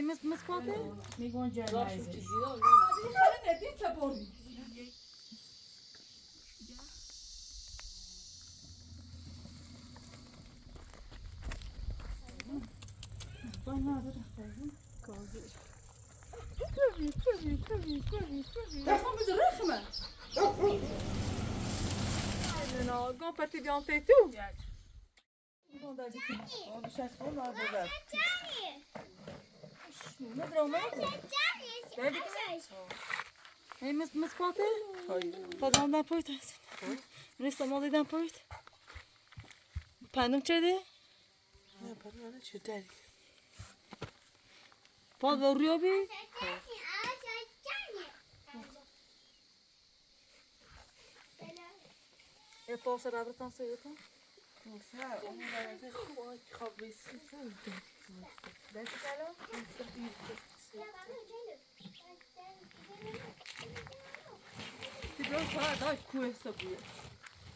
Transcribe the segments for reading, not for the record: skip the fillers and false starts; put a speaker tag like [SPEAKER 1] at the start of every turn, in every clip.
[SPEAKER 1] مسقاطه
[SPEAKER 2] میگن جنایزه
[SPEAKER 3] خاله ندید تبوری دستم بده رخمه
[SPEAKER 1] Non, quand pas t'es bien fait tout. Hey, مسقاطه فدام دن پایت هست نیست مالی دن پایت پندم چه
[SPEAKER 2] نه پناه چه داری
[SPEAKER 1] پاد و ریابی پاس را برتن سیدتون
[SPEAKER 2] نه اون برای خواه خواب بیسی دستی کلا
[SPEAKER 1] تیجا شاید داشت کوه سبویه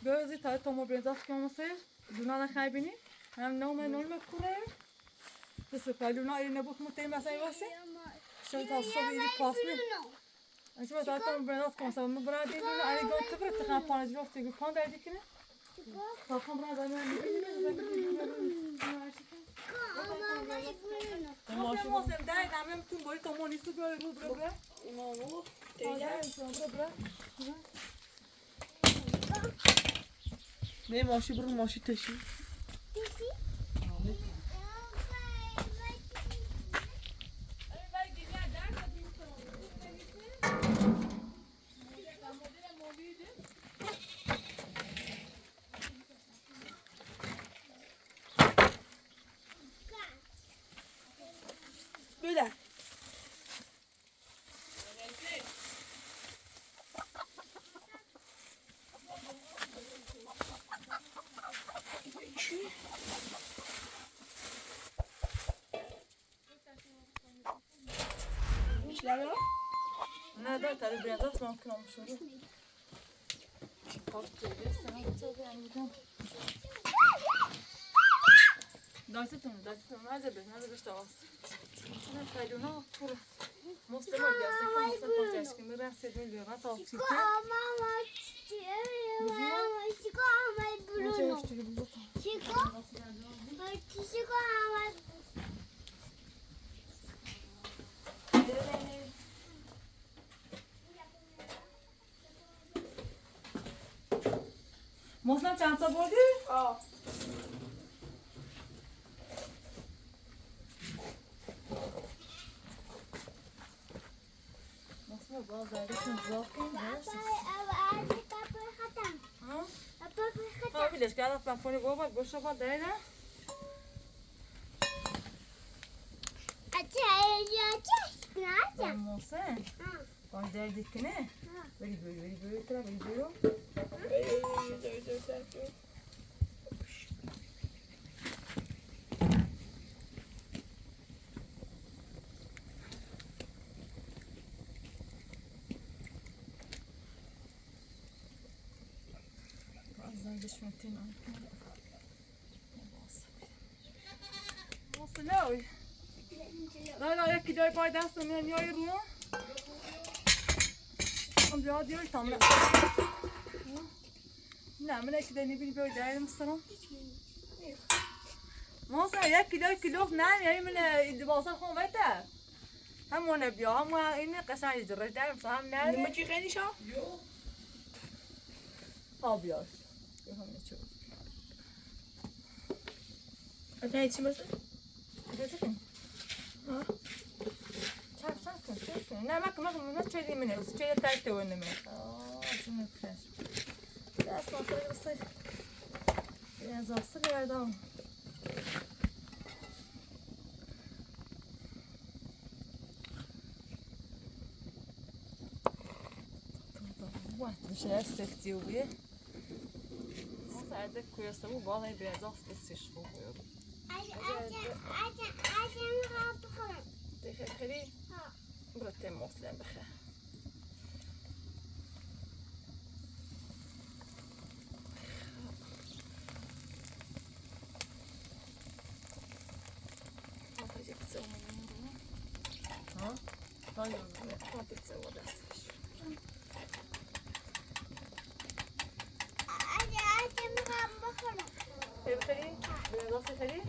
[SPEAKER 1] بازی تا تو مبرزاست که اونسه دونا نخیبینی هم نوم کوره بس کالونا ایری نبود متیم مثلا واسه شو تا صبح ایری پاسنی انشا تا تو مبرزاست که مثلا مبرد این دونا ایری گفت تبرد تخم پانج جفت تیگو پان دردی کنه تا خم برد آنها ماشین موسم دای دامم تو باری تو مونی تو برای رو برا
[SPEAKER 2] مامو نه ماشی برو ماشی تشی بده
[SPEAKER 1] نه دار تری برزاست ممکن آموزش دایستون نزد بهش تواس نه کایدونا پور مستمر بیاسته که مثلا پاچش که میرن سید میلیون تا چیزی مسلم چند تا بردی؟
[SPEAKER 2] آه
[SPEAKER 1] مسلم باز دایستون زاف کن ها بیلش کرد من فونی گوباد گوشو باد دایده محسن باید دایده کنه بری ترا بری برو دشمنتين وصلوا لا ياكي جاي باي دست من ياي رو هم زیاد یه تاملا نه من اگه دنی بینی بیای دایر مسترم ماسا یک کیلو نه یعنی من دوازده خون بده همون بیا هم این قشنگ جرش دایر مسترم نه
[SPEAKER 2] نما چی خیلی شا؟
[SPEAKER 1] آبیاش همین چیز
[SPEAKER 2] نه چی مثلا؟
[SPEAKER 1] چه نه ما چه دیمونه است چه تایت و نمی چون کش دست آخر بسه یه زاست گردم وات میشه سختی و بیه ما سعی کویسته و بالای بیازاست دستش خوب خیلی برات مسلم بخیر
[SPEAKER 2] پیتزا و دستش.
[SPEAKER 1] بخری؟ برنجاز بخری؟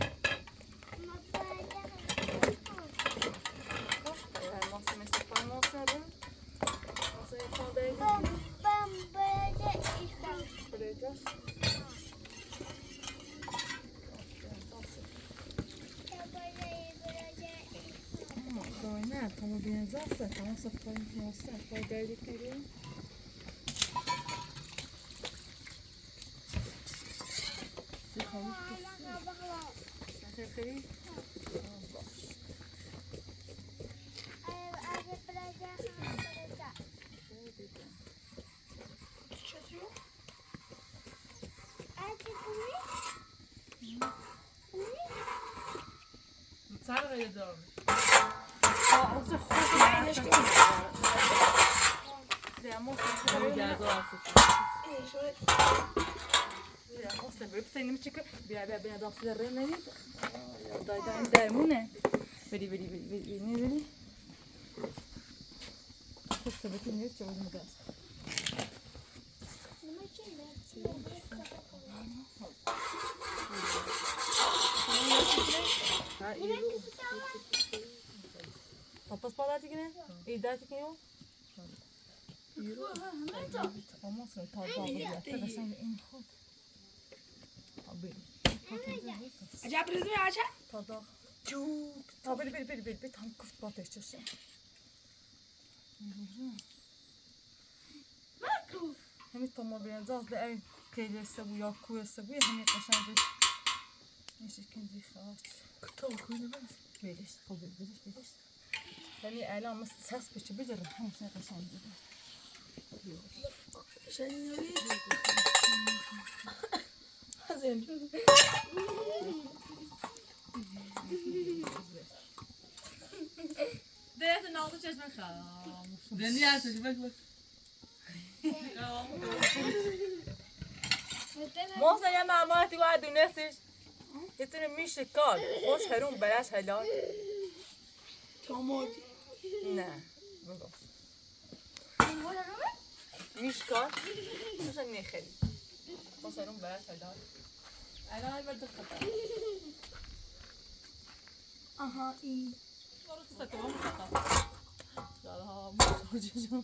[SPEAKER 1] ماسه مثل پای ماسه رو ماسه یکان داریم برنجاز نه تمام برنجازه تمام سفر ماسه پای داری کنیم بخری؟
[SPEAKER 2] سر غیر دارم.
[SPEAKER 1] آه خوب
[SPEAKER 2] اینش که
[SPEAKER 1] Måste vi upp seni çıkıyor. Bir adamları ne yedi? Daydan dermune. Veri. Ne veri? Çok sebebi ne çok mu gaz? Papas palati gene? İddia çıkıyor. Tamam sen tabağı ya. Sen in hot. Abi.
[SPEAKER 2] عجب رزمی عجب
[SPEAKER 1] Tabak. Çok. Tabii bir tam kıft ateşçisi. Hem tamam biraz az da ev teyzesi bu ya kuyası bu hem yaklaşan bir. Neyse kendi xaç.
[SPEAKER 2] Kıtal koyunu ben.
[SPEAKER 1] Beliş, beliş. Yani eğlen mas ses biçi bilir. Hem sen yaklaşan bir.
[SPEAKER 2] Sen nereye? Hazır.
[SPEAKER 3] Deze nou de chest gaan.
[SPEAKER 2] Ben niet uit, je bent weg.
[SPEAKER 1] Moza ya mamati wa dunesiş. Yetine mişe kal. Hoş herun belaş helal.
[SPEAKER 2] Tamam.
[SPEAKER 1] Ne? میش کار مثلا نخری مثلا برای سلام الان برد خطا
[SPEAKER 2] Aha iyi.
[SPEAKER 1] برو تو ستوام خطا سلام مخرجشون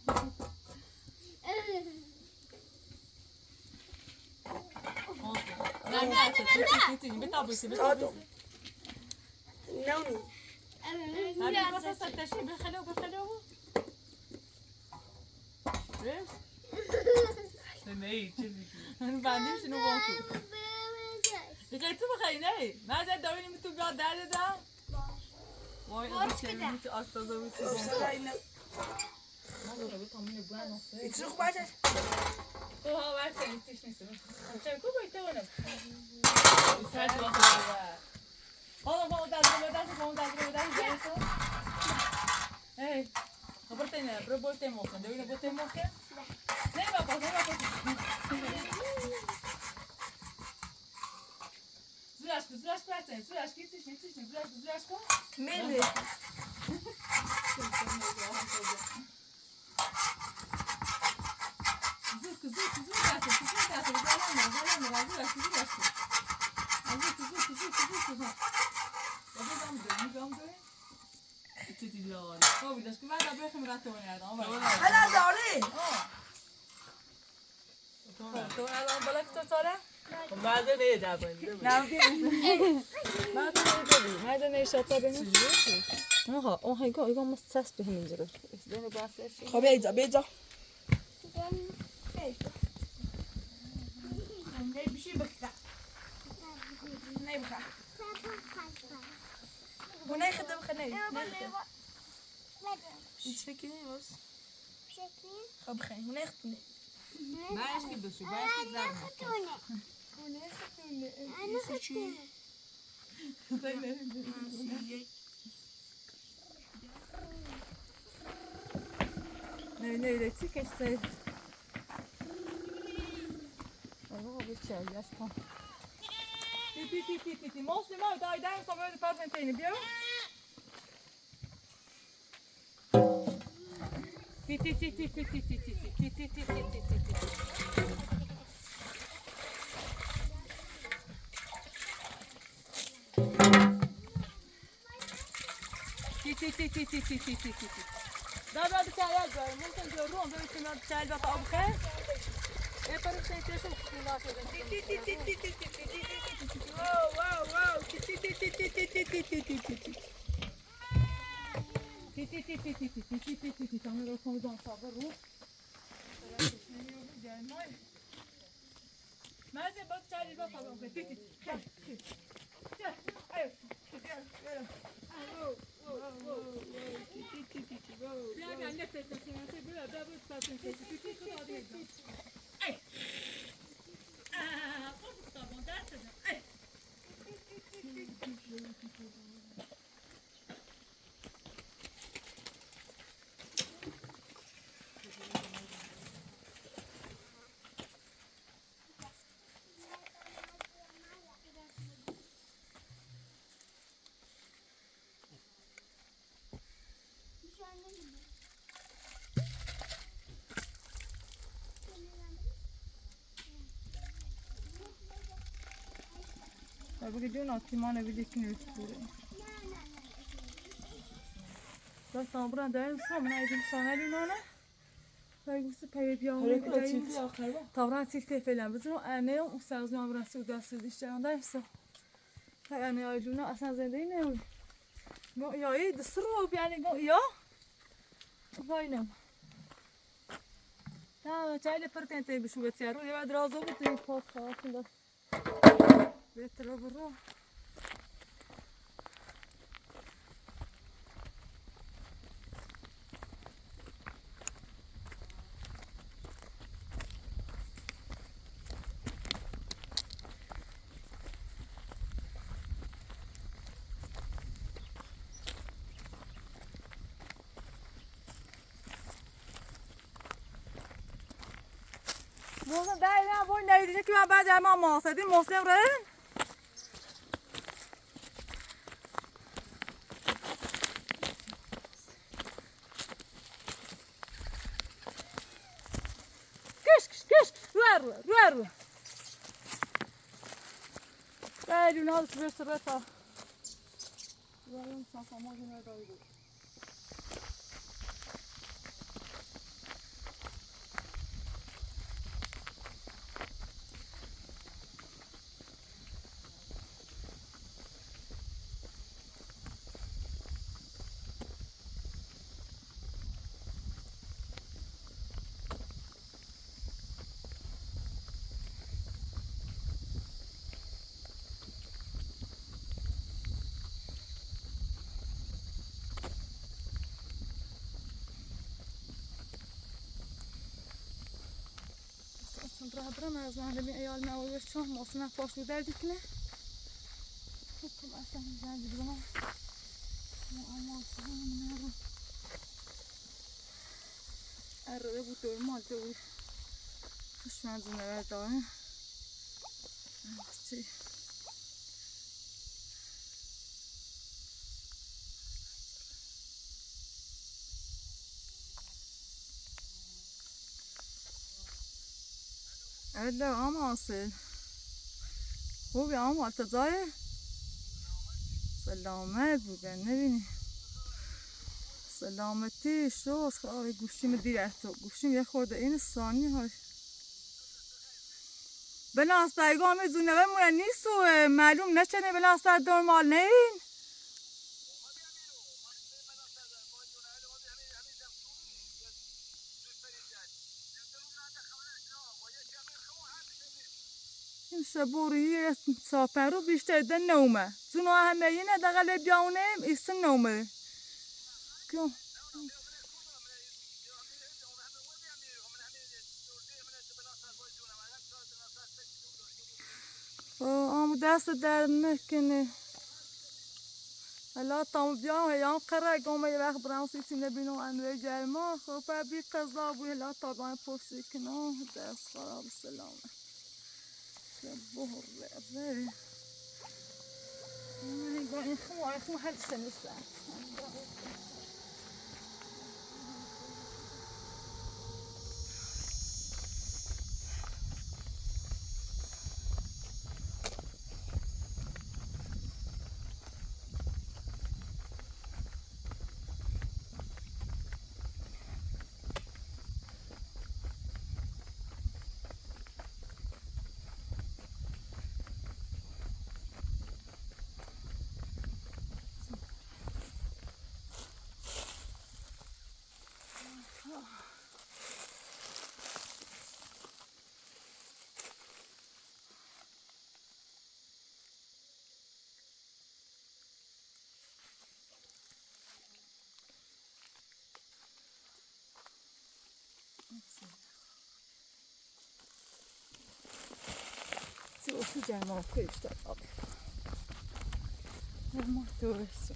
[SPEAKER 1] نه نه چه بتابوسی
[SPEAKER 2] نونی.
[SPEAKER 1] نه بس ستشی بخلو بس
[SPEAKER 2] نه چیزی.
[SPEAKER 1] من بندیم شنو باکو دیگه تو بخوای نه من زد داریم تو بیاد درد دادم وای از چه تو آستازا بود ما رو به تامین بوان نسه
[SPEAKER 2] İçin kubacak.
[SPEAKER 1] تو ها وقت نیستش نیستم چه کو باید تو نه
[SPEAKER 2] Sen de
[SPEAKER 1] حالا ما دست هی خبرت نه برو بولت موکن دوینا بولت موکن نه بابا زراش پرسن زراش کیتیش زراش کن
[SPEAKER 2] Meli. Hala dağılın.
[SPEAKER 1] ماذا نيجابن؟ نعم ماذا نيجابن؟ ماذا نيشطبن؟ آها 이거 한번 스트레스 힘들어. 이제는 봤어요.
[SPEAKER 2] خب بیجا. نه بیشی بخدا. نه بخدا. Bu ne kadar bخدا نه. İç fikri ne var? خب خیلی bu ne kadar.
[SPEAKER 1] باش كده شو باش كده Ne eksik işte. Allah bir şey yaşta. Ti. Måste man ta i den som över passen till ni björ. دابا بتاعي جاي ممكن تروح بس بتاعي بقى ابو خير ايه طريقة تشوف واو واو تعمل لكم دون صابروا ما زي بس تعالي بقى ابو خير Tabii gidiyor Natimane bir dikini üstüre. Bak tam buradan değerli sanmın aydın sana lunana. Belki payı bir yağmur gideyim. Tavran silti falan. Bizim o anne o sazman burası udası işte ondaysa. Hay anne ayluna asan zendeyim ne olur. Go ya iyi dısırma yani go ya. Vaynam. Ha çayla pertente bir şu betiyaru. Ya drazo bu tüm pot kalkında. Betra burro. Burada değil ya, bu ne diyecek ki ben bacağıma mahsedeyim, mahsedeyim. Kış, ver. Gel, Yunus, bir sürü ta. Varım, safama yine doydu. برم از من ببین ایال معوض چون ماسنا پاش رو در دیکنه خب اصلا زنگ برم اما اصلا من ارده بود دور مالده بود خشمان زنه برداره چی الا ama asıl bu bir ama tadayı selamet bugün ne bileyim selameti şu guşum direkt guşum ya خورده این ثانی ها بلاس پیغام زونه و مو نیست و معلوم نشنه بلاس نرمال نین این شبوری سافرو بیشتر دن نومه زنو همه یه نداغل بیاونم ایسن نومه کیو آم دست در نکنه حالا تام بیام هیام قرار گم یه وقت برام سیتی نبینم انوی جرما خب بی قضا بود حالا طبعا پرسی کنم دست خراب سلامه بهره این خمو هر سنه Siedziałem w kryształ. No tu jest.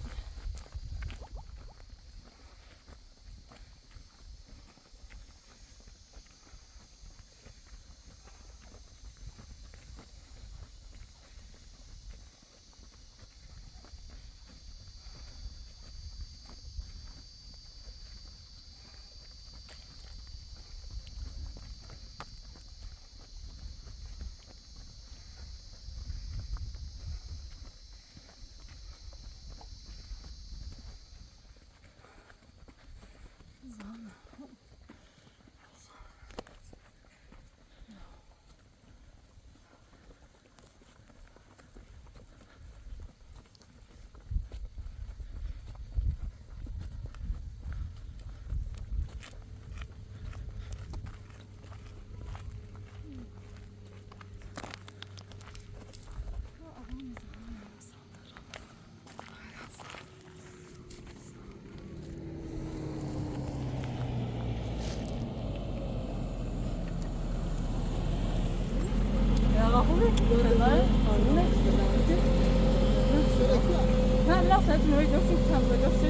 [SPEAKER 1] من رفتم توی گفتم گفت چه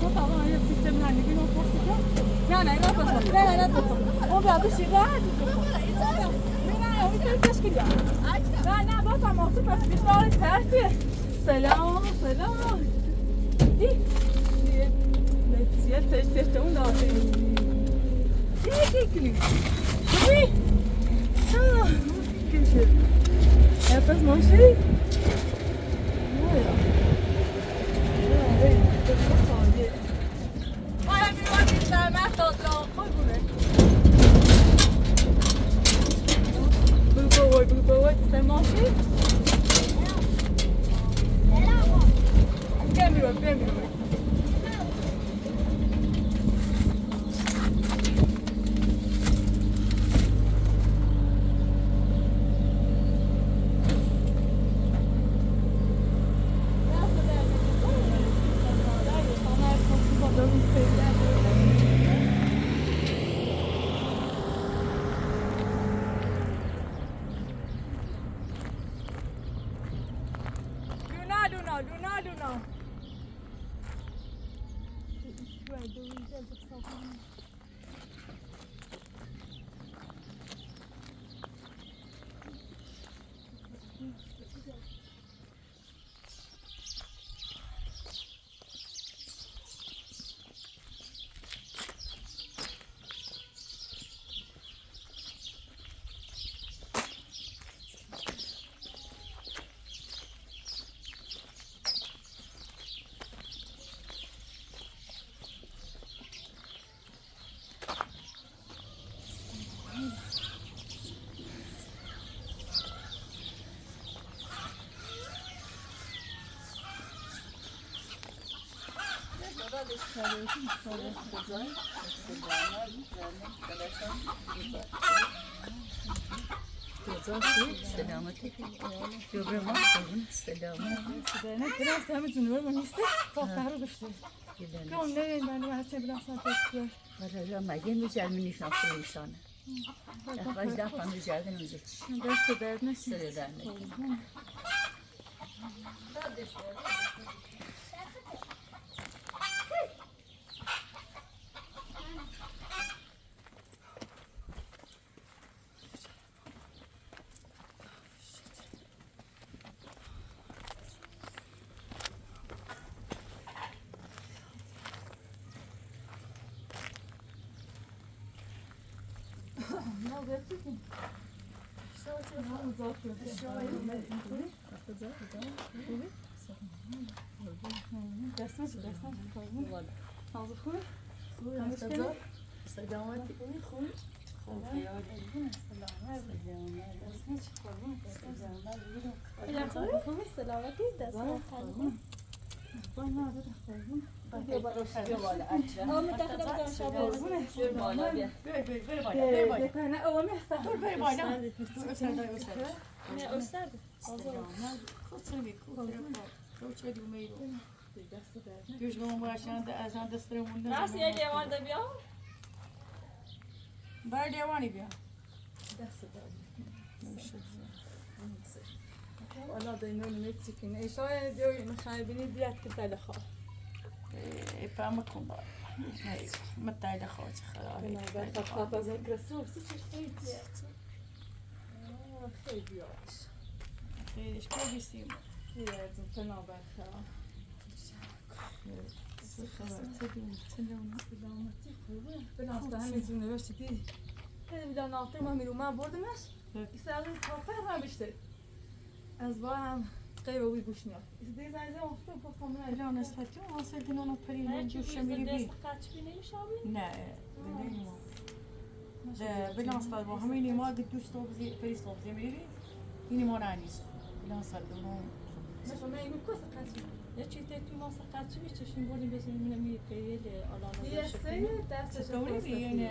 [SPEAKER 1] تو طبعا یه سیستم هنگی رو پرسیدم نه اون بعد شیدا نه با تمام تو پس بیشتر ترسه سلام یه تشتون داده کلی Yapaz moshi? Olha, meu amigo, tá mais todo, foi por aí. Bulgoi, você moshi? Câmbio. Luna.
[SPEAKER 4] سلامتی جبران ما سلامت
[SPEAKER 1] biraz temiz ünlü ben iste topları düştü. Kon ne ben her şey biraz satıyor.
[SPEAKER 4] ولی مگه میجرمی نشناخته ایشانه اخراج دفعه میجردن اونجا
[SPEAKER 1] Deste derdine
[SPEAKER 4] سر در نگیم سلامتی
[SPEAKER 5] Düşman başında ezan destırımında.
[SPEAKER 3] Nasıl ya Levan da bir al?
[SPEAKER 5] Ver devani bir.
[SPEAKER 4] دست داری
[SPEAKER 1] والا دینو نمی‌تیکین. ایشای دیو مخایبینی دیات کتای لخا.
[SPEAKER 5] فهم کن با. متعال خواهد خراب.
[SPEAKER 1] نه بعد خاطر از این کسر سی چیز خیلی. خیلی آش.
[SPEAKER 5] خیلیش کجیستیم.
[SPEAKER 1] یه از اون تنابر خراب. بناست همین زون نوشتی. میدان ناطق ما میرو من بردمش. ایسال کافر هم بیشتر. از با هم قیب وی گوش میاد. ایس دیز از اون وقت گفتم نه
[SPEAKER 5] الان استفاده کنم واسه دینان پری جوش میری بی. نه نمی‌مون. بلان استاد با همین ما دوش توبزی پریس توبزی میری. این ما نانیست. بلان استاد دونو.
[SPEAKER 1] مثلا من اینو کس قطعی.
[SPEAKER 3] یا چی تو ماست قطعی میچشیم بودیم بزنیم نمی پیل آلان
[SPEAKER 1] یه سه دستش
[SPEAKER 5] چطوری بیاین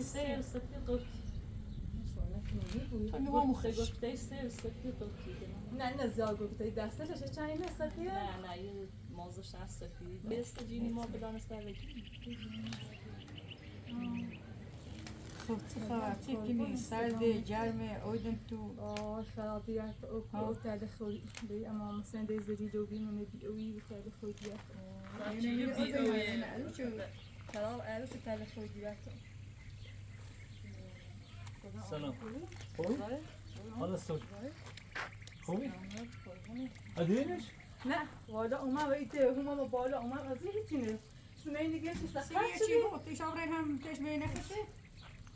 [SPEAKER 3] سه سفید قطعی
[SPEAKER 5] تو نما مخش
[SPEAKER 3] گفته سه سفید قطعی
[SPEAKER 1] نه زیاد گفته دستش چه اینه سفید
[SPEAKER 3] نه یه موضوعش از سفید بیست جینی ما بدان است
[SPEAKER 5] خب چه کنی سرد گرمه اودن تو
[SPEAKER 1] خلاطیات او تعال خوی بی اما مثلا دیز دیدو بین و نبی اوی تعال خوی دیات خلاص عروس تعال خوی دیات
[SPEAKER 6] سلام خوبی؟ حالا صبح خوبی؟ ادینش؟
[SPEAKER 1] نه والا اومد و ایده اومد بالا اومد از هیچی سونه دیگه چی سخت
[SPEAKER 5] چی بود؟ ایش آورد هم تش بینه کسی؟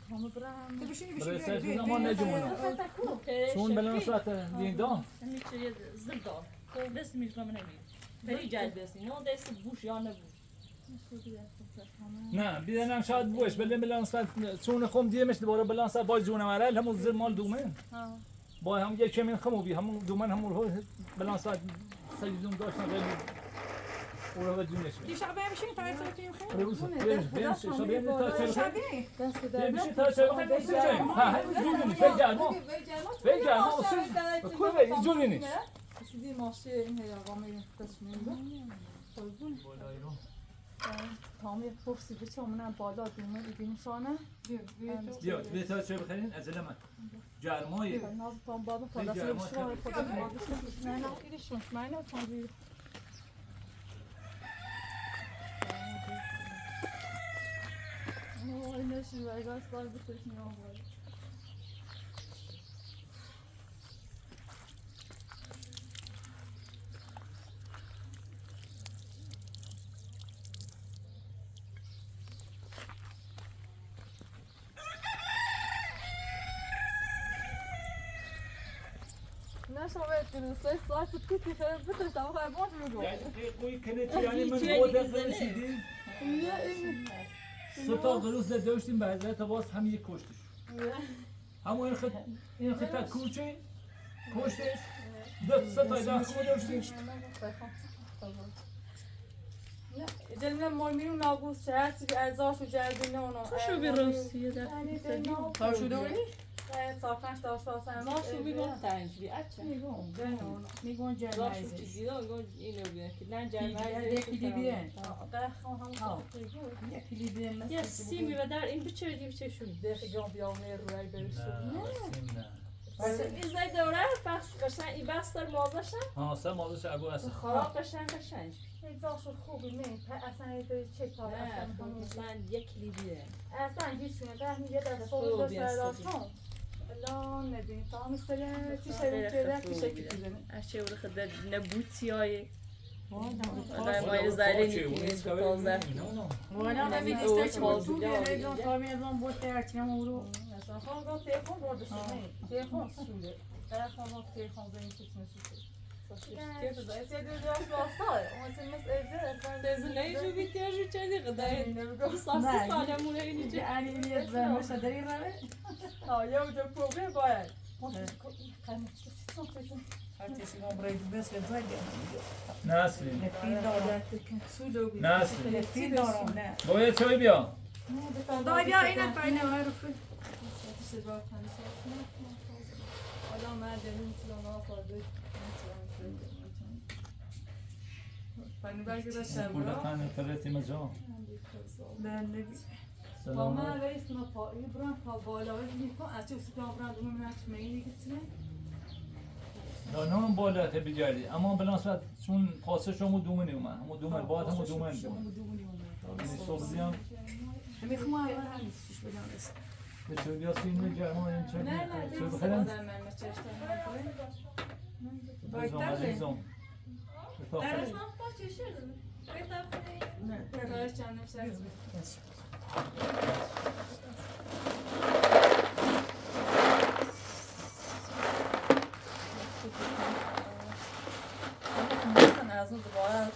[SPEAKER 1] هم برام
[SPEAKER 5] تو بشینی
[SPEAKER 6] برای
[SPEAKER 5] بشینی
[SPEAKER 6] سرچ زمان نجمونه چون بلان ساعت دیندان
[SPEAKER 3] میشه زبدار تو دست میکنم نمی پری جلب بسی نه دست بوش یا نبوش
[SPEAKER 6] نه بیدنم شاید بوش بلان ساعت چون خم دیمش دوباره بلان ساعت باز جونه مرل همون زیر مال دومن با هم یک کمی خمو بی همون دومن همون رو بلان ساعت سلیزون داشتن غیر اون رو جونش
[SPEAKER 5] کی شب بشینی تا ایسا تیم خیلی؟
[SPEAKER 6] روز بیم شبیه تا
[SPEAKER 5] شبی؟
[SPEAKER 1] دست
[SPEAKER 6] بیم تا چه وقت میشه ها جونی بگم بگم کل جونی
[SPEAKER 1] سیدی ماشی این هی آقا میریم قسمیم تامی پرسی بچه همونم بالا دومه دیدیم شانه
[SPEAKER 6] بیا تا چه بخرین از لما جرمای
[SPEAKER 1] ناز تام بابا تا دست رو شما خدا نه نه ایشون من نه تام نه نشی وای سال بتوش میام نه شما بتونید ساعت تو که خیلی بتوش تا بخواه باید میگو
[SPEAKER 6] قوی کنه یعنی من بودم فرشیدی ستا قروز داشتیم به حضرت عباس هم یک کشتش همون این خط کوچه کشتش دو ستا داخل داشتیش
[SPEAKER 1] جلنا مارمینو ناگوز شهر چی ارزاش و جلدینه اونا
[SPEAKER 3] شو بی روسیه در
[SPEAKER 5] تا شده ولی؟
[SPEAKER 1] ساکنش داشت واسه
[SPEAKER 3] ما شو میگم تنجلی اچه
[SPEAKER 5] میگون
[SPEAKER 3] راشو
[SPEAKER 5] جرمایزش
[SPEAKER 3] چیزی رو میگم اینو بیان که نه
[SPEAKER 5] یکی بیان
[SPEAKER 1] هم
[SPEAKER 5] یکی بیان
[SPEAKER 3] یه سیمی و در این بچه بدیم چه شون
[SPEAKER 1] دیگه جان بیامه روی برسون
[SPEAKER 3] ایزای دوره بخش قشنگ این بخش در مازشن
[SPEAKER 6] ها سه مازش ابو هست
[SPEAKER 3] خراب قشنگ قشنگ
[SPEAKER 1] ایزاشو خوبی نه اصلا یه چه تا اصلا
[SPEAKER 3] مثلا یک لیبیه
[SPEAKER 1] اصلا هیچونه ده میگه در فوق داشتن الان ندین تا مثلا چی شده که کی شکلی بزنه
[SPEAKER 3] اشه ور خد نبوتی های
[SPEAKER 6] والا
[SPEAKER 3] ما زارین تازه
[SPEAKER 5] والا نمیدی استش بود بیان کامی از اون بود ترچم اورو
[SPEAKER 1] مثلا خود تلفن برده شده تلفن سوله تلفن تلفن زنی چیز نشده كيف بدأ يصير دلوقتي وصار ومثل مسألة
[SPEAKER 3] لازم نيجوا بيتيجوا تاني غدا صار صار مو هيني
[SPEAKER 5] يعني اللي مش قادرين راه
[SPEAKER 1] اه يوم جو بروبلم بايع
[SPEAKER 5] هاتي شنو بريد بس الزايد
[SPEAKER 6] نسلی نسلی
[SPEAKER 5] في دارم نه
[SPEAKER 6] باید چای بیا
[SPEAKER 5] دای بیا اینه پایینه معروفه
[SPEAKER 1] حالا من داریم تلونا خورده پنی برگه داشتم
[SPEAKER 6] بوده خانه کرتی مجا
[SPEAKER 5] بله
[SPEAKER 1] با من رئیس ما پایی برام تا بالا و میکنم از چه سپاه برام دوم نچ میگی کسی
[SPEAKER 6] نه بالا که بجاری اما بلانسات چون پاسش همو دومنی اومد همو دومن بعد همو دومن یعنی صبحی هم
[SPEAKER 5] میخوام اول همیشه بدم است.
[SPEAKER 6] به طوری هست این جرمان این چه چه بخیرم بزام عزیزم
[SPEAKER 1] درس ما باشه شده نه درس چند نفر از اون دوباره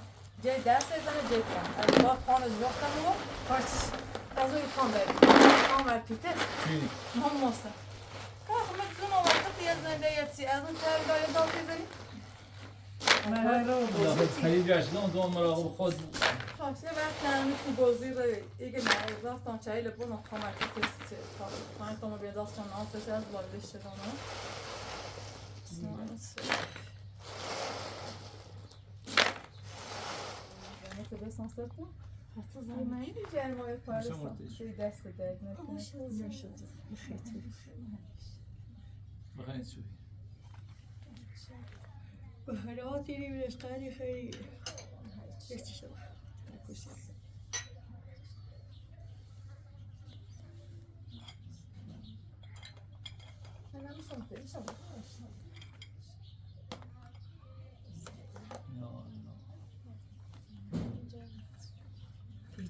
[SPEAKER 1] جای دست زنه جای پان از با پان از وقتم رو پارچ از اون پان بریم پان بر پیته هم موسته که همه زن وقت یه زنده یه از اون تر داره دام بزنی
[SPEAKER 6] خیلی جشن دوم مراقب خود
[SPEAKER 1] خاصه وقت نمی تو بازی رو ایگه نه رفتم چای لبون کمک کسی پان تو بیاد دستم ناس از بالا شده نه که به سانسرتون حتی زمانی جرمای پارسان شوی دست درد نکنه نشد خیلی
[SPEAKER 6] بخیر شوی
[SPEAKER 5] بهراتی نمی‌رسانی خیلی چه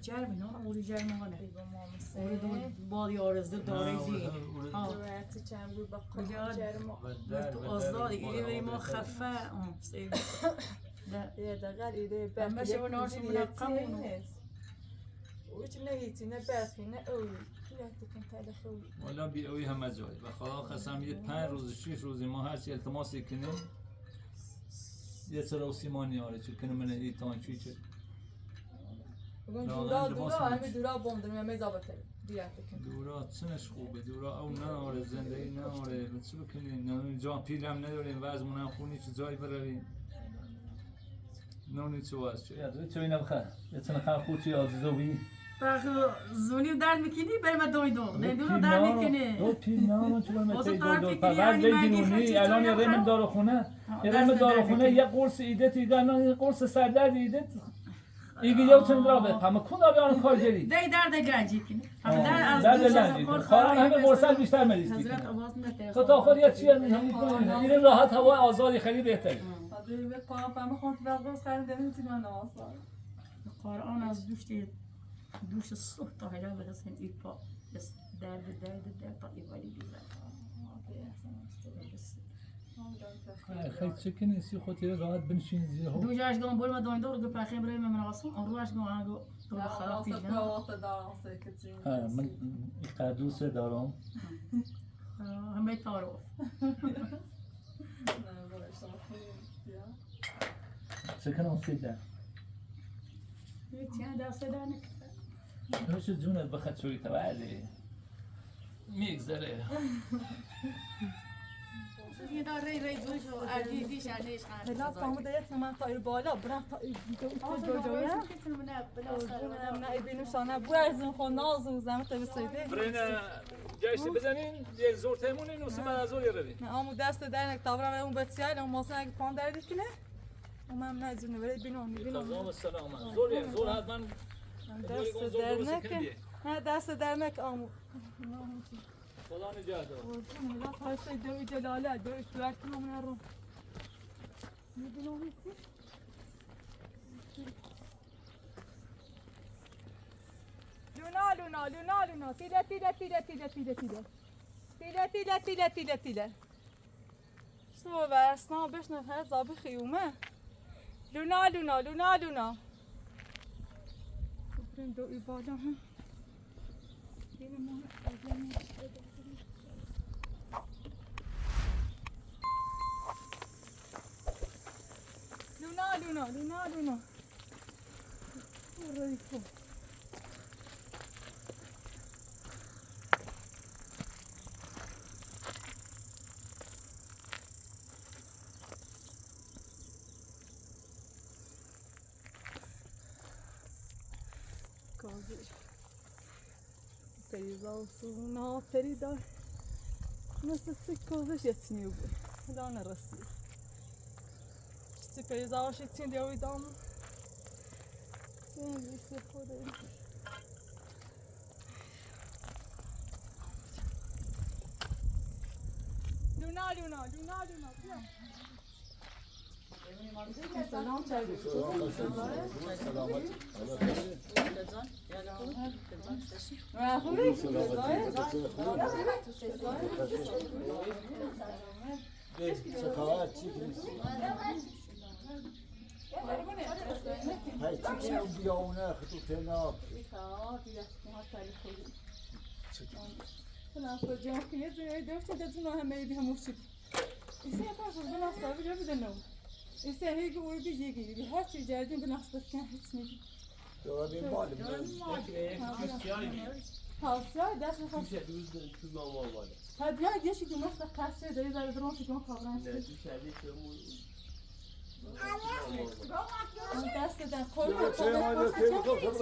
[SPEAKER 5] جرمی نه اولی جرمی هنه اولی بالی آرزده داره دی
[SPEAKER 1] دوراتی چند بود با کجا جرم
[SPEAKER 5] تو آزاد ایده بری ما خفه
[SPEAKER 1] یه دقیقه ایده برد
[SPEAKER 5] همه شما نارسی منقم اونو
[SPEAKER 1] اوچ نه هیچی نه برفی نه اوی کلاتی کن تلخ اوی
[SPEAKER 6] والا بی اوی همه جای و خدا قسم یه 5 روز 6 روزی ما هرچی التماسی کنیم یه سر سیمانی آره چون کنم من ایتان چی چه
[SPEAKER 1] دورا همه دورا بوندم همه زابطه
[SPEAKER 6] دورا چنش خوبه دورا او نه آره زندگی نه آره چی بکنیم نه جا پیلم نداریم وزمونم خونی چه جایی برویم نه چه واس چه چه اینا بخیر یه چند خر خوچی عزیزوی
[SPEAKER 5] زونی درد میکنی بریم دوی دو نه دورا درد میکنه
[SPEAKER 6] دو پیل نه چه بریم دو فقط بگیرونی الان یه ریم داروخونه یه قرص ایده تیگه نه قرص سردرد ایده ایگه یه چند رابط همه کن آبیان کارگری
[SPEAKER 5] دی درد گنجی کنی
[SPEAKER 6] درد گنجی خواهران همه مرسل بیشتر مریض
[SPEAKER 5] حضرت آواز نده
[SPEAKER 6] خدا خود یه چی این راحت هوا آزادی خیلی بهتره
[SPEAKER 1] به پام فهم خونت وقت خرید نمیتونی من نواسا
[SPEAKER 5] قرآن از دوش صبح تا حالا برسیم ای پا درد تا ایوالی بیزن
[SPEAKER 6] خیلی چکه نیستی خودی راحت بنشین زیر هم
[SPEAKER 5] دو جاش گام بریم دوین دور گپ خیم بریم من آسون اون روش گام آنگو تو خراب پیش نه
[SPEAKER 6] من قدوس دارم
[SPEAKER 5] همه تعارف
[SPEAKER 6] چکه نمسید
[SPEAKER 5] چند دست در نکرد
[SPEAKER 6] نوش جونت بخد شوی تولی میگذره
[SPEAKER 5] یه دار ری جوشو اردی دیش انش
[SPEAKER 1] لا فهمو دایت من طایر بالا برام طایر جوجویا نه بینوشانه بو از اون خون نازم زحمت بسیده
[SPEAKER 6] برین جایش بزنین یه زور تیمونین و سه بعد از زور یه
[SPEAKER 1] نه آمو دست در نک تابرم اون بسیار اون ماسه اگه پان دردی کنه اونم نه زونه ولی بینون
[SPEAKER 6] سلام زور حتما
[SPEAKER 1] دست در نک نه دست در نک آمو
[SPEAKER 6] خدا نجات دار
[SPEAKER 1] لا خاصه دو جلاله دو اشتراک من رو میدونم چی لونا تیله شو برسنا بشنو هر زابی خیومه لونا بریم دو ایبالا هم لونا ریکو Перевал сувна, передай. У нас это коза жец не убыл. Да, она растет. se pesa și țin de uitam. Nu se poate. Luna. Selam çaydı.
[SPEAKER 7] هاي تمشي وبيا وناخذ وتناق
[SPEAKER 1] Ben hasta cevap kıydı. Dövüşte de tüm hemeyi bir hamurçuk. İse yaparsınız ben hasta bir cevap edemem. İse hegi oy bir yegi. Bir her şey geldi ben hasta kan hiç ne.
[SPEAKER 7] يا بين بالي
[SPEAKER 1] Hasta ders mi hasta? Hadi ya geç ki nasıl kaçtı da izah edilmiş ki o kavram. Dersten korkma.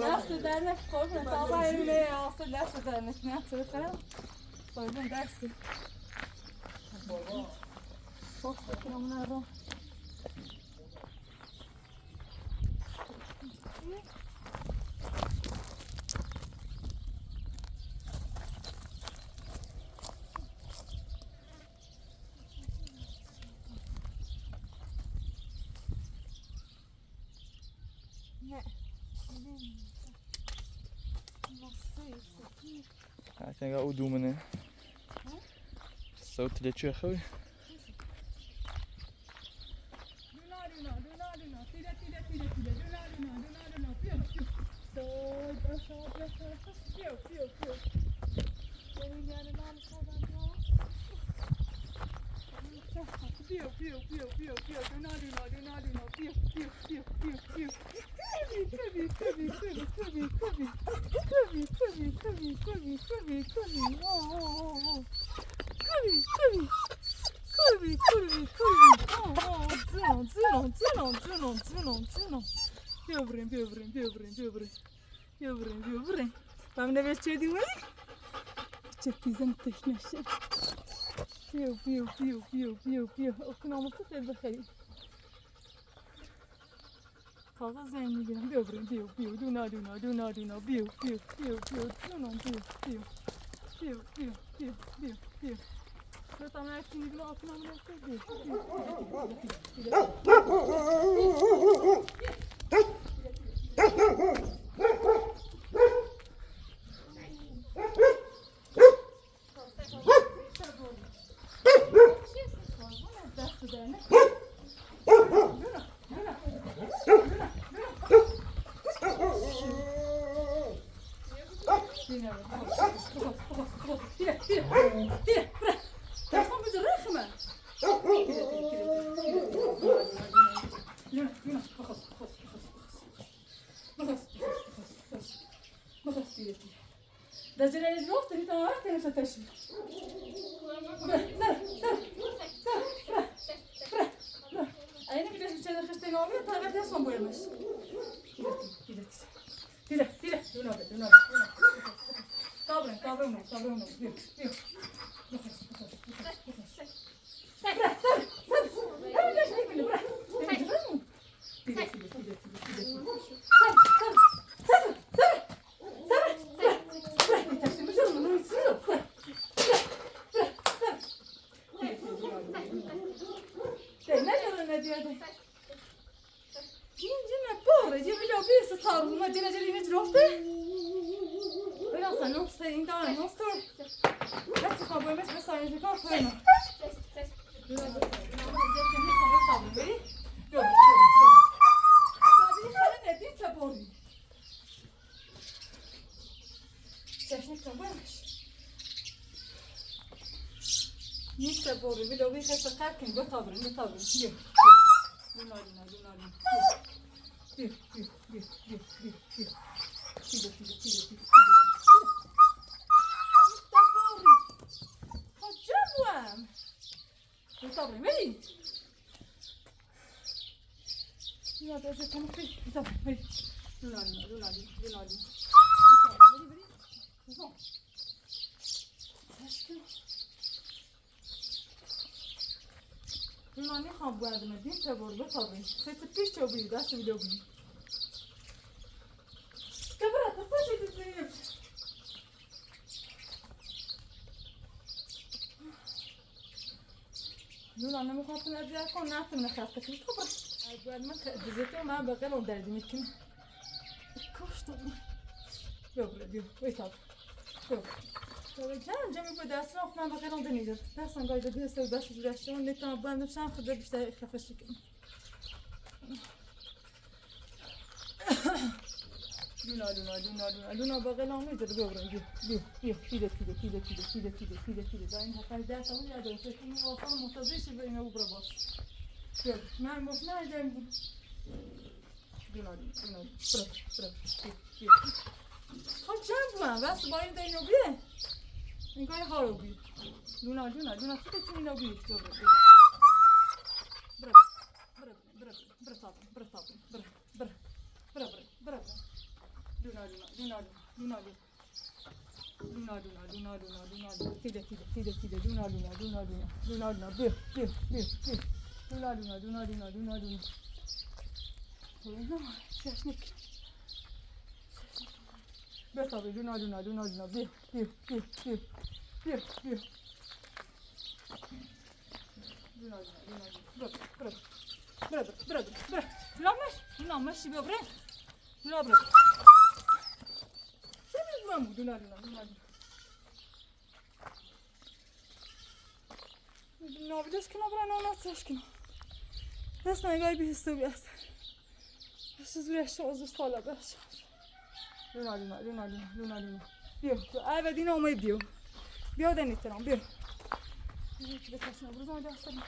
[SPEAKER 1] Dersten korkma. Sabah evine alsa dersten ne yapacağım? Koydum dersi. Çok sıkıntım var.
[SPEAKER 8] عشان قاعد منه الصوت اللي تشوفه
[SPEAKER 1] Biebrem. Mam na wiecie, dymy? Czeki zamknę się. Piu. Okno mu tutaj wychyli. Kawa zajmie gram. Biebrem. Duna. Piu. No tam jak ci nie było okno mu tutaj. Dajere rost ni tamam tane sataşı. Aynı bir de şeyler kıştayın oluyor tabii de son boyamış. Tire. Duna. Kavrun. Yok. Niște bori, vi lo vi che sta cacchio, gotovo. Io. Duna. Io. Chodziłam! Gotowy, myli! Ja to jest tam gotowy, myli. Duna. من نخوام بردم دیم تا برو بخوابیم خیلی پیش چو بید دست بیدو بید کبرا تا چی دیدیم لولا انا مخاطب ارجعكم نعتم نخافتك الكبرى بعد ما دزيتو ما بقى لو دردي ممكن كوشتو يلا ديو ويصاب يلا جام جامي بدا اسرا ما بقى لو دنيجر تاسن قاعده بيسوي باش بلاشون اللي تاع بان مشان خدر باش خفشك لونا بقى لو نيجر ديو كده زين هكذا ده سوي هذا وفكرني وصل متضيش بينه وبرباط يلا ما مفنا جنب لونا خب جنب بس با این دینو بیه این کار هارو بی لونا چی اینو بی نابدش کنه برای نانستش کنه دست نگاهی بیسته بیست دست زورش آزور سالا برش لونا بیو ای بدین اومد بیو دنیترم بیو یکی بترسیم بروزم دستم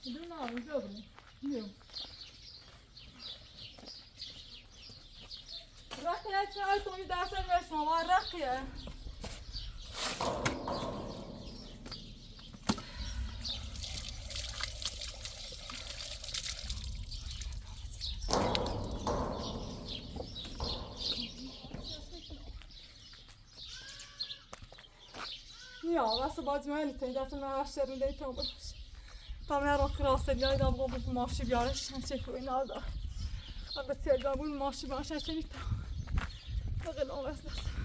[SPEAKER 1] لونا بیو رقیه چه های تومی دستم برشم رقیه Ja, alltså bara att jag är lite där som jag känner lite om. Ta med och krasa jag idag går på marsch jag känner sig i nada. Jag vet jag går på marsch jag känner sig lite. Jag är långt nästan.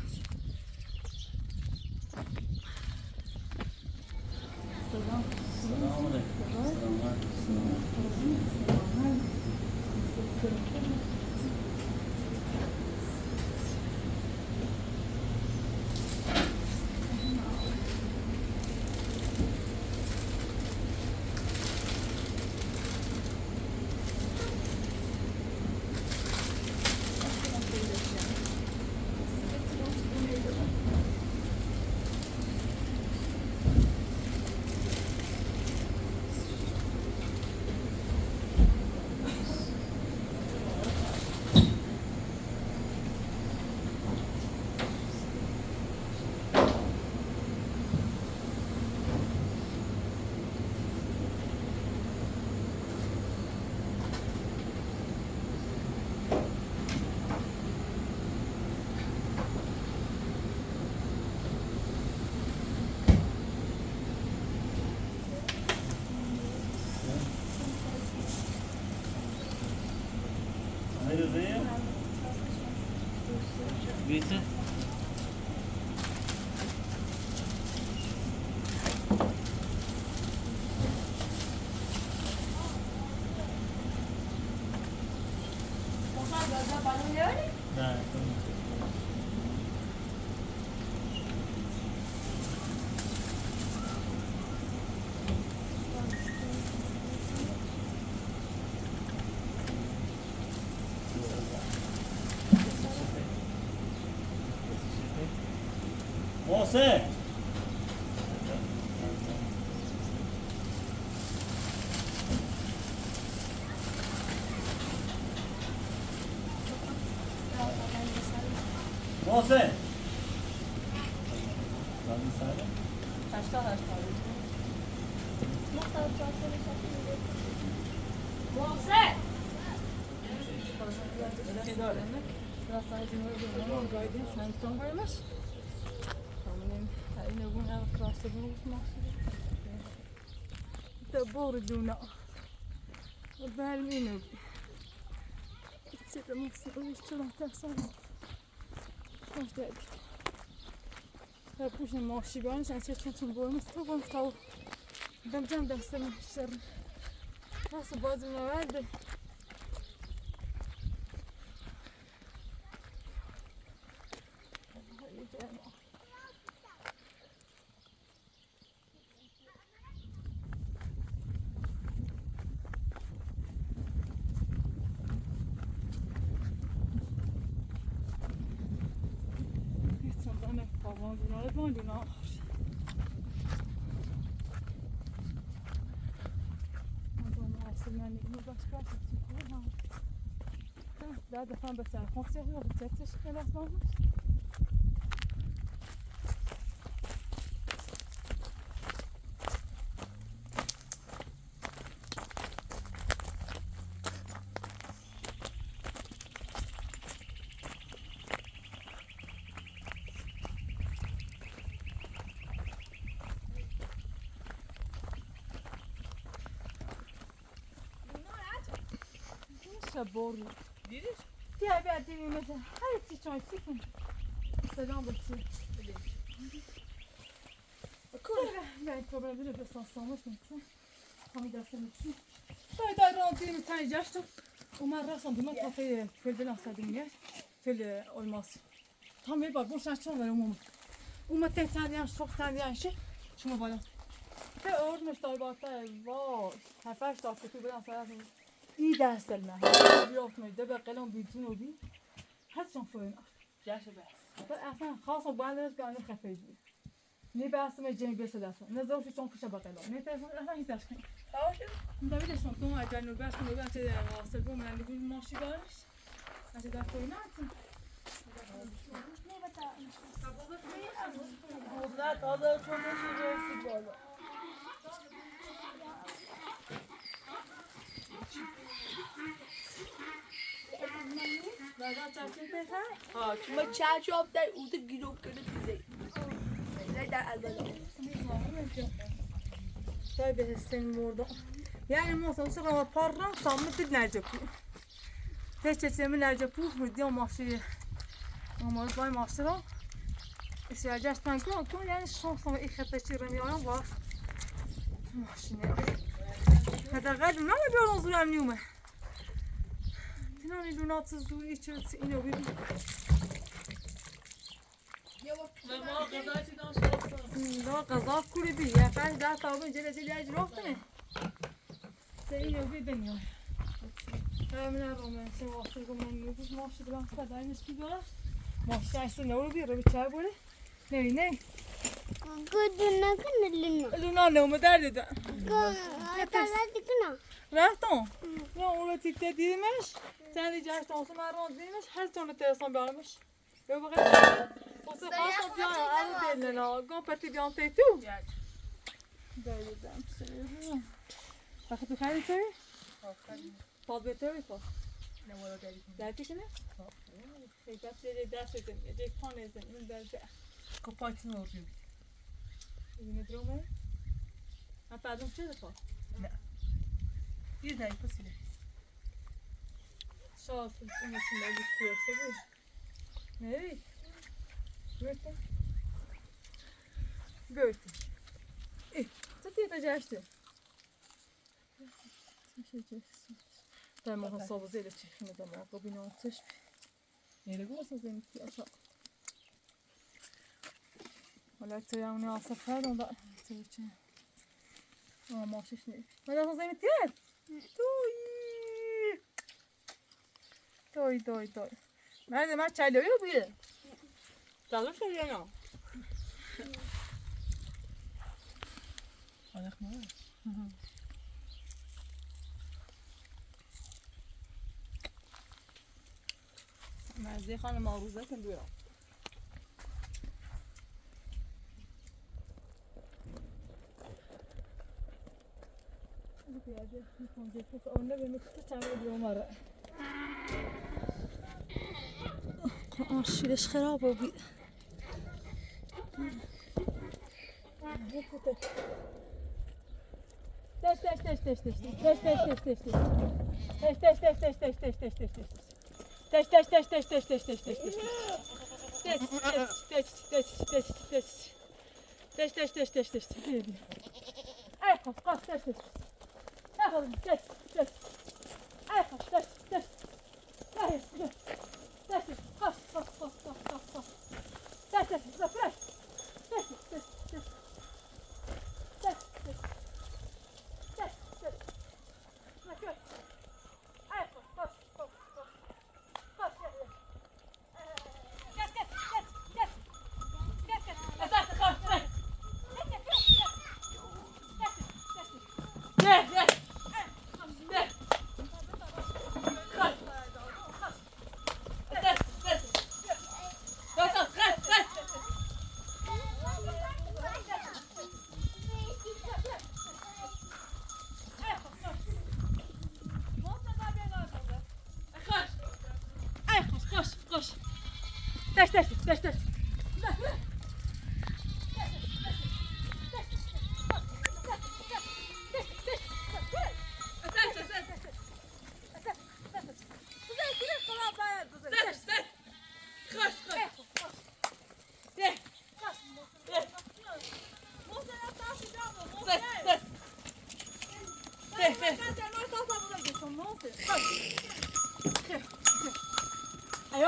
[SPEAKER 8] Bitte? Nein. Você? Você?
[SPEAKER 1] Biraz daha izin veriyorum ama gaydın sen tam varmış. Tamam, اینو بون هم کلاس بون تبور دونا بالمينو تصير مصر اشترى تصل فهمت بوش ماشي بانش عشان كنتم بقول مستوى مستوى دم دست الشر بس باز مواد بعد دفعة بتاع خمسة يوم بتسكتش كلا اسمه شبوري
[SPEAKER 3] دیدیش؟
[SPEAKER 1] بیا بعدی مثلا هر چی چای سیکن سلام بچه نه پروبلم داره بس سامش میشه همین دست میشه بعد راندی مثلا جاشتم وما راسم دم کافه فیل بنا سادینه فیل الماس هم یه بار بوشن چون دارم اون تنتانیان شوخ تنیانشه شما بالا به اون مشتاق باته وای هفتش تا تو بنا سادین این دست المه بیافت میده به قلم بیتون و بی هستم فوین
[SPEAKER 3] جاشه بس
[SPEAKER 1] اصلا خاصه باندش که آنها خفیف بود نی بحث می جنگ بس دست نزاوش چون کشه با قلم نه تلفن اصلا هیچ داشت داوید اسم تو اجل نو بس نو بس واسه بوم من دیگه ماشی دارش از در فوین هستم
[SPEAKER 3] نه تازه چون نشید بالا
[SPEAKER 2] ما چه آب در اون گیرو کرده دیگه نه در اول
[SPEAKER 1] طيب هالسن مرضى يعني موسم شغل برا صامت نرجبو تيجي من نرجبو وديو ماشي ما باي ماشرا ايش رجعت تانكو كل يعني الشمس ما اخذت شي رميانا واش ماشي هذا غاد ما بيورون زول اليوم تناني لونات زول ايش اینو ببین
[SPEAKER 3] ما غذاتی داشت
[SPEAKER 1] لا غذا كوري بي يا فاش دا طاوبن جل جل اجي روحتني سينو ببین يا من الرومان سي واصل من نوبس ماشي بلا فداي مسكي بلا ماشي عايز نورو بي ربي چای بوله نه
[SPEAKER 9] گودونا کنه
[SPEAKER 1] لونا نوم درد ده
[SPEAKER 9] کنه
[SPEAKER 1] رفتم یا اون رو تیکه دیدیمش چندی جشن آسون من رو دیدیمش هر چون تلسان بیارمش یا بقیه واسه خواستم بیان الان دلنا گم پتی بیان تیتو دایدم سری وقتی تو خیلی سری؟ پاد بهتری پاد
[SPEAKER 3] نمورا داری
[SPEAKER 1] درکی کنه؟ خیلی دست زنیه دیگه پانه زنیه من درده
[SPEAKER 3] کپایتون رو جوید
[SPEAKER 1] اینه درومه؟ من پردم چه پاد؟
[SPEAKER 3] نه یه دایی پسیله
[SPEAKER 1] شاید این نشون میدی کوسه بود نه گرفتم گرفتم چه تیتا جشته چه جشته در ما حساب زیل چیخینه در ما قبی نامتش
[SPEAKER 3] نیره گو
[SPEAKER 1] اصلا زمینتی آشا حالا تو یعنی آصف کردم با تو چه ماشش نید حالا اصلا زمینتی هست توی من چایلوی رو بیه چالو شد یا نه
[SPEAKER 3] آدخ ماره
[SPEAKER 1] مزه خانم آروزه کن بیرم بیاده میکنم جفت اونه به میکته چمه بیرم آره شیرش خرابه بی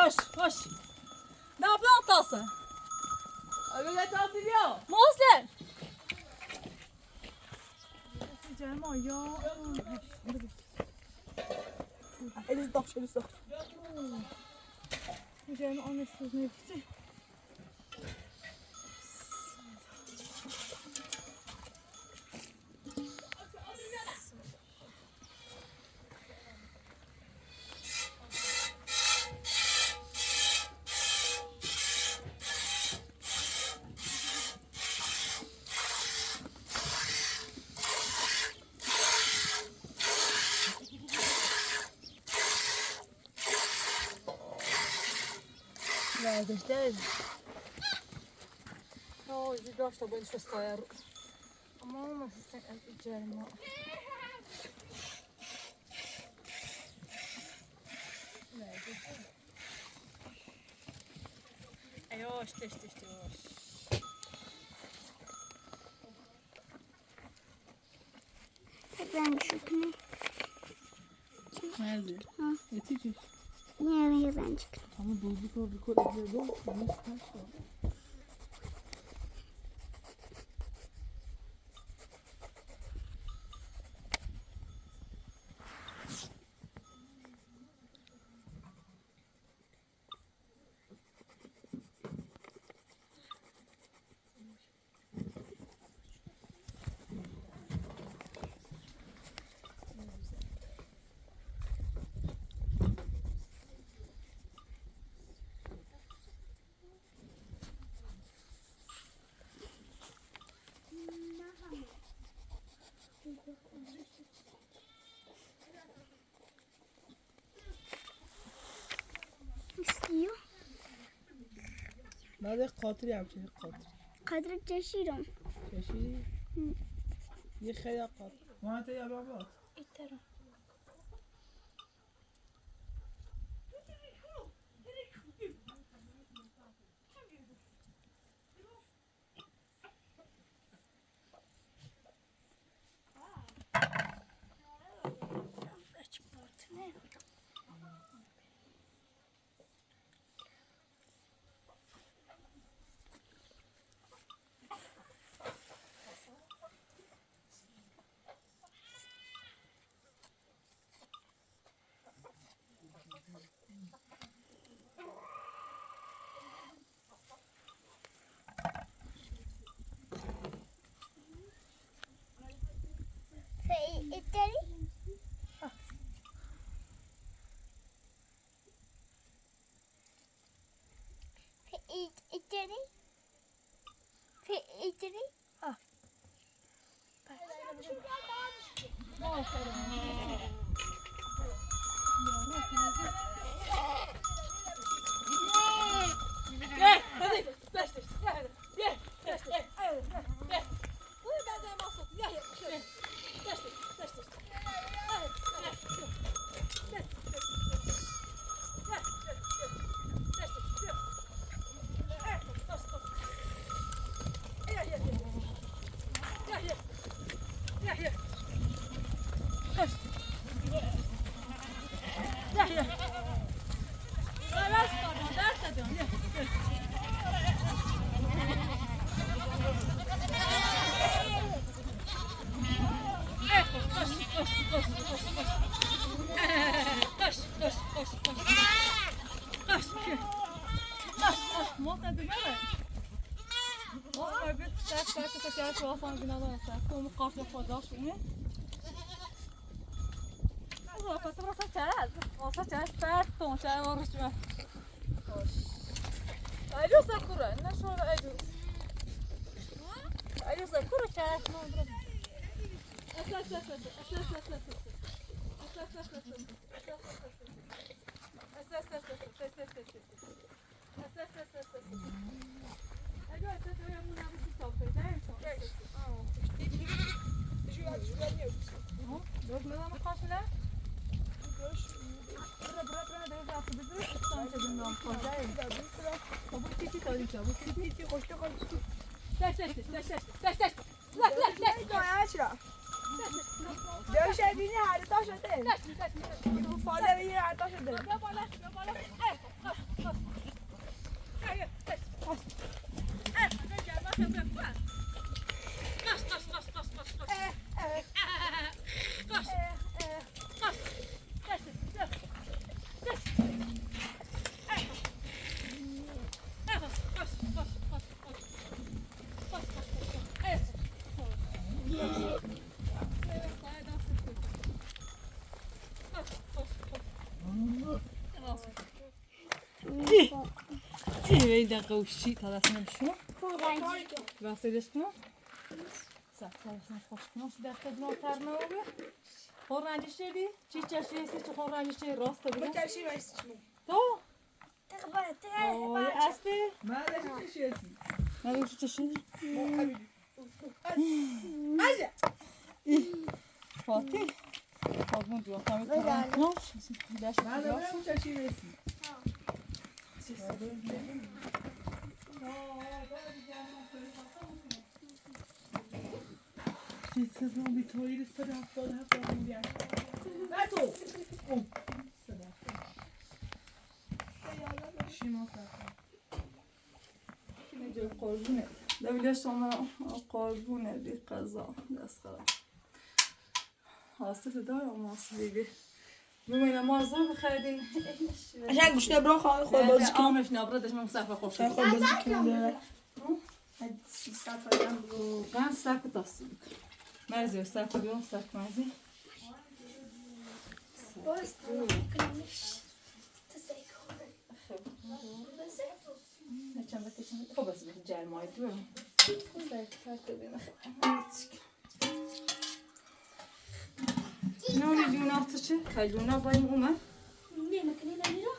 [SPEAKER 1] Hoş, hoş. Ne yapıyorsun Tası? Öyle Tası diyor. Mosler. Cema ya. Eliz dağ şöyle sağ. Cema annesiniz ne bitti?
[SPEAKER 2] Verdeşler.
[SPEAKER 1] O, izi došla, budeš što stojar. A mama se Cema. Još, još.
[SPEAKER 9] Ben çıkayım.
[SPEAKER 2] Nerede? Yetici.
[SPEAKER 9] Nereye ben çıkayım?
[SPEAKER 2] Ama bir kol ediyor. Bunu kaç var?
[SPEAKER 9] İstiyor.
[SPEAKER 2] Nerede katır yapacak katır?
[SPEAKER 9] Kadri çeşirim.
[SPEAKER 2] Keşi. Ye khaya katır. Ma te ya baba.
[SPEAKER 9] İterim.
[SPEAKER 1] ما نداره ما بیت ساعت که تو آسان بینادار است تو مقاش خودش اینه از وقت تو راست چرا واسه چرا فرد تو چرا وارش ما ایو ساکورا نه شو ایو ساکورا چرا ما این دقیقه وشی تا دست نمیشون واسه کنم ساعت خوش کنم دقیقه دو ترنامه خور رنجش شدی چی چشی هستی چه خور رنجش شدی راست بگو
[SPEAKER 2] چشی وایس
[SPEAKER 1] تو اوه اسبی
[SPEAKER 5] من چی هستی
[SPEAKER 1] من چی چشی فاتی خودمون دو خواهی کنم
[SPEAKER 5] من چی هستی چیز رو بیتویی صدا هفتاد میگن باتو شیما اینجا قربونه دویله شما قربونه دی قضا دست خرم حاصل دارم ماصلیگه ببینم مازون بخریدین
[SPEAKER 2] عشان گوشت برو خواهی خود بازی کنم
[SPEAKER 1] آمش نبردش من مسافر خوش
[SPEAKER 2] خود بازی کنم
[SPEAKER 1] روغن سرک دستی مرزی سرک بیان سرک مرزی نچند بکشم خب بس بید جرمای دو نوری جونا تو چه؟ خیلونا بایم اومد
[SPEAKER 2] نه مکنی نمیرو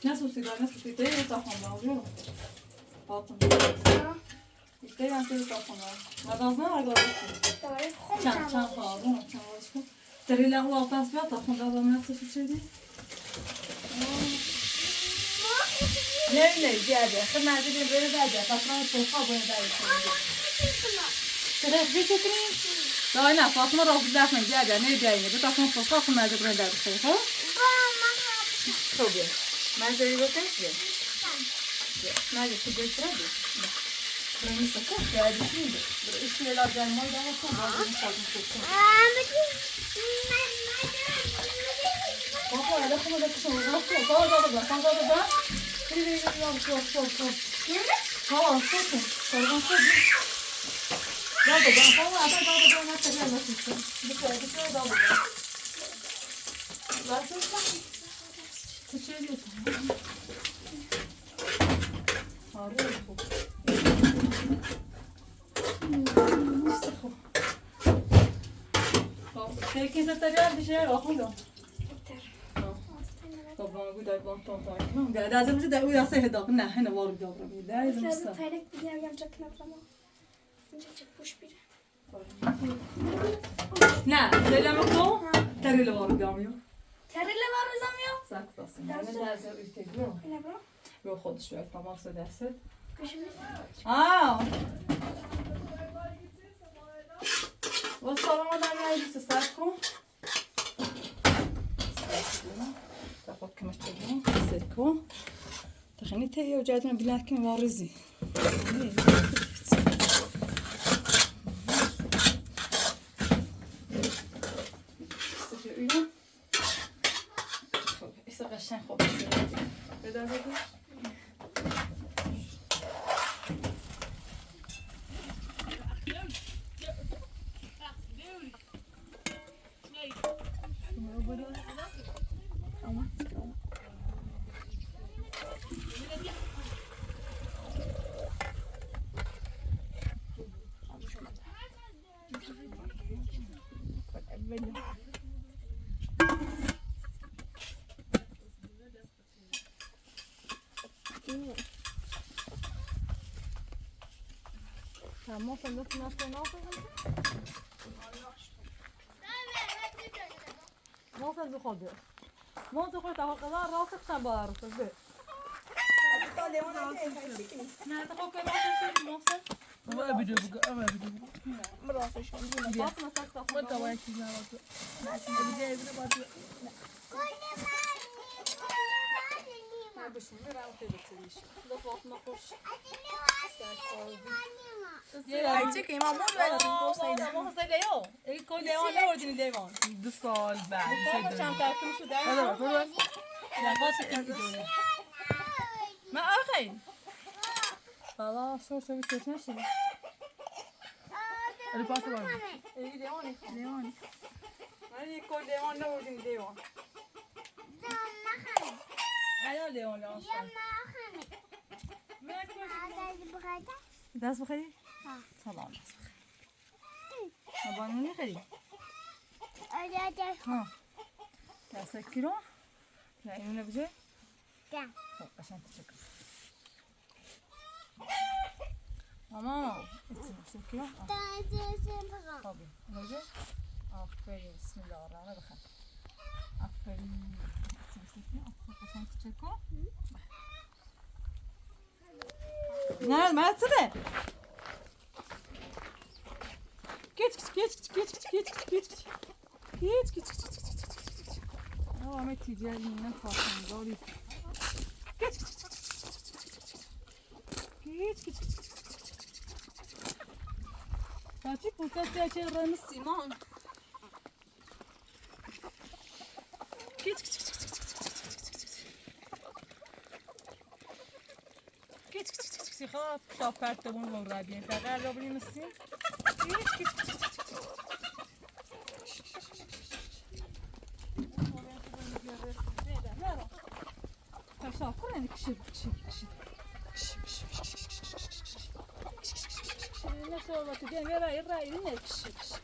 [SPEAKER 1] نسوسی دیگه تا خانم باقی دیگه هم تا خانم مدازم اگر چند خواهدم چند واسه دریل او پس بیاد تا خانم دادم نسوسی چیزی نه زیاده خب مردی بره زیاده پس من توفا باید داریم ترفی چکنیم؟ دای نه فاطمه را دست نگیده نه جاییه به تا خانم توفا خون مردی برای داریم خیلی خوبه مردی بکنید مردی تو بیت رادی برای سکوت داری میده برای استیلا جرمای دارم تو باید میخوادم توفا بابا اله خوبه دکشم واسه تو داده بری ها سکون سرگان سدی داده ها داده نه تجربه نسیت بسیار داده واسه چه چیزی آره خوب خوب خیلی زتریار میشه آخوندم طبعا بود ایوان تون تایم نه از امروز در اوی آسه هداق نه هنه وارو دابرم میده از امروز
[SPEAKER 2] شاید تایرک بگیرم یم جک نفرما اینجا چک پوش بیره
[SPEAKER 1] نه زلم تو تریل وارو بیامیو
[SPEAKER 2] تریل وارو زمیو
[SPEAKER 1] ساک دستم نه در زر ایتگیو
[SPEAKER 2] اینه برو
[SPEAKER 1] به خودش بیاد تماس دست
[SPEAKER 2] بشو
[SPEAKER 1] و سلام آدم یه سر کن تاخد كما تشوفون سيركو تخني تاهي وجاتنا بلكن وارزي
[SPEAKER 2] قشنگ خوب شد.
[SPEAKER 1] بدار بگی تمام فندق نفت نافذ نافذ خود ما تو خود قضا راسك شبار به نه تو خود راسك محسن
[SPEAKER 2] ما بدو بقى ما بدو مراسش
[SPEAKER 1] باطل مسك
[SPEAKER 2] ما
[SPEAKER 1] تاخذ
[SPEAKER 2] تواني كذا ما بدي بدي بدي
[SPEAKER 1] بشین میرم خیلی بتریش دو فاطمه خوش
[SPEAKER 2] عايزك يا ماما ولا تنقصي
[SPEAKER 1] ما حسین لیو ای کل لیوان نوردین لیوان
[SPEAKER 2] 2 سال بعد
[SPEAKER 1] فاطمه چند تاکم شو در لا خاصه كان تدوري ما اخي خلاص شو بتشوف نفسي
[SPEAKER 2] اللي باسل ولا
[SPEAKER 1] اي لیوانی لیوانی من کل لیوان نوردین لیوان انا لیوان اصلا دست بخری؟ سلام دست بخری بانونی خری؟ ها دست کیلو؟ نه اینو بجه؟ خب قشنگ تشکر ماما دست کیلو؟ خب اینو بجه؟ آفرین بسم الله الرحمن الرحیم آفرین قشنگ تشکر نه ما تصدق گیت همه تیجه اینه خواستنگاری تاچی پوسته چه رنگ سیمان خب شاب پرتمون رو رابین فقط رو بریم سیم شاب کنه کشید نه شو وقتی دیگه رای نه کشید